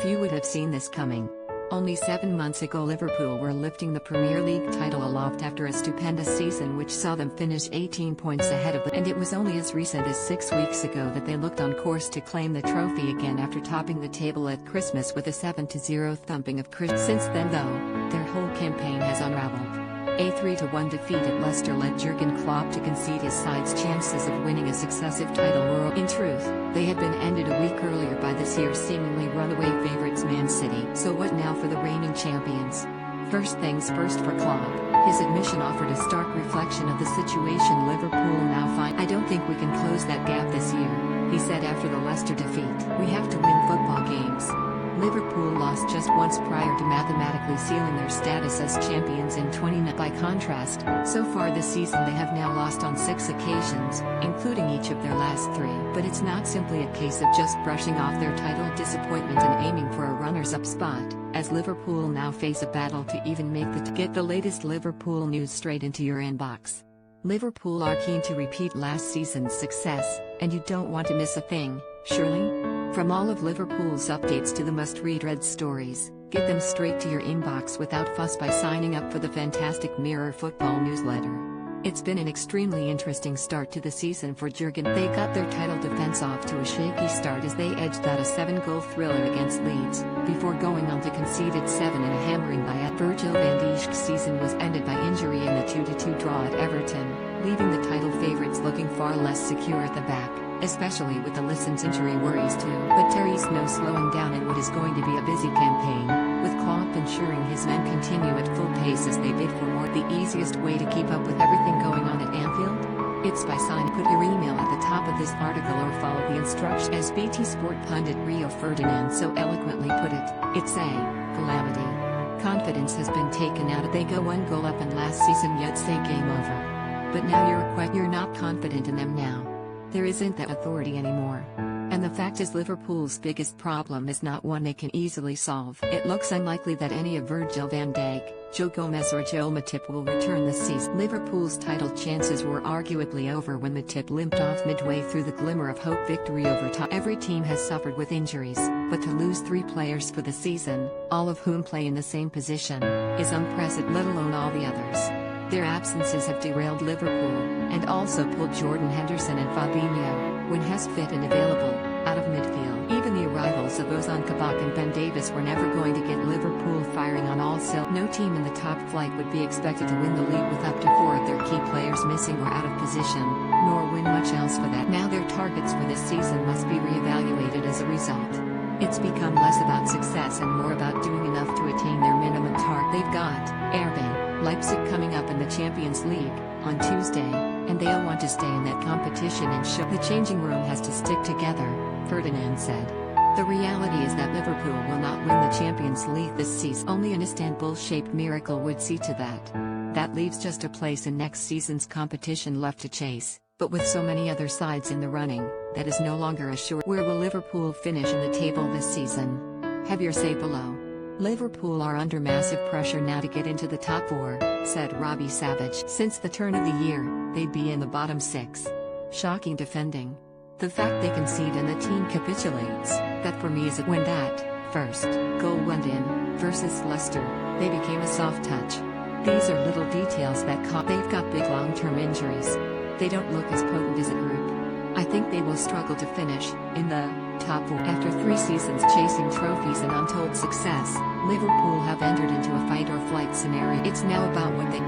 Few would have seen this coming. Only 7 months ago Liverpool were lifting the Premier League title aloft after a stupendous season which saw them finish 18 points ahead of and it was only as recent as 6 weeks ago that they looked on course to claim the trophy again after topping the table at Christmas with a 7-0 thumping of Chris. Since then though, their whole campaign has unraveled. A 3-1 defeat at Leicester led Jurgen Klopp to concede his side's chances of winning a successive title were. In truth, they had been ended a week earlier by this year's seemingly runaway favourites Man City. So what now for the reigning champions? First things first for Klopp, his admission offered a stark reflection of the situation Liverpool now find. "I don't think we can close that gap this year," he said after the Leicester defeat. "We have to win football games." Liverpool lost just once prior to mathematically sealing their status as champions in 2019. By contrast, so far this season they have now lost on 6 occasions, including each of their last 3. But it's not simply a case of just brushing off their title disappointment and aiming for a runners-up spot, as Liverpool now face a battle to even make the Get the latest Liverpool news straight into your inbox. Liverpool are keen to repeat last season's success, and you don't want to miss a thing, surely? From all of Liverpool's updates to the must-read Red stories, get them straight to your inbox without fuss by signing up for the fantastic Mirror Football newsletter. It's been an extremely interesting start to the season for Jurgen. They got their title defense off to a shaky start as they edged out a 7-goal thriller against Leeds, before going on to conceded 7 in a hammering by Virgil van Dijk's season was ended by injury in the 2-2 draw at Everton, leaving the title favourites looking far less secure at the back, especially with the Lison's injury worries too. But Terry's no slowing down in what is going to be a busy campaign, with Klopp ensuring his men continue at full pace as they bid for more. The easiest way to keep up with everything going on at Anfield? It's by signing. Put your email at the top of this article or follow the instructions. As BT Sport pundit Rio Ferdinand so eloquently put it, it's a calamity. Confidence has been taken out of. They go 1 goal up and last season yet say game over. But now you're not confident in them now. There isn't that authority anymore. And the fact is Liverpool's biggest problem is not one they can easily solve. It looks unlikely that any of Virgil van Dijk, Joe Gomez or Joe Matip will return this season. Liverpool's title chances were arguably over when Matip limped off midway through the glimmer of hope victory over top. Every team has suffered with injuries, but to lose 3 players for the season, all of whom play in the same position, is unprecedented, let alone all the others. Their absences have derailed Liverpool, and also pulled Jordan Henderson and Fabinho, when Hess fit and available, out of midfield. Even the arrivals of Ozan Kabak and Ben Davies were never going to get Liverpool firing on all cylinders. No team in the top flight would be expected to win the league with up to 4 of their key players missing or out of position, nor win much else for that. Now their targets for this season must be re-evaluated as a result. It's become less about success and more about doing enough to attain their minimum target. They've got RB Leipzig coming up in the Champions League on Tuesday, and they'll want to stay in that competition and show. The changing room has to stick together, Ferdinand said. The reality is that Liverpool will not win the Champions League this season. Only an Istanbul-shaped miracle would see to that. That leaves just a place in next season's competition left to chase, but with so many other sides in the running, that is no longer assured. Where will Liverpool finish in the table this season? Have your say below. Liverpool are under massive pressure now to get into the top 4, said Robbie Savage. Since the turn of the year, they'd be in the bottom 6. Shocking defending. The fact they concede and the team capitulates, that for me is when that first goal went in, versus Leicester, they became a soft touch. These are little details that they've got big long-term injuries. They don't look as potent as a group. I think they will struggle to finish in the top 4. After 3 seasons chasing trophies and untold success, Liverpool have entered into a fight or flight scenario. It's now about what they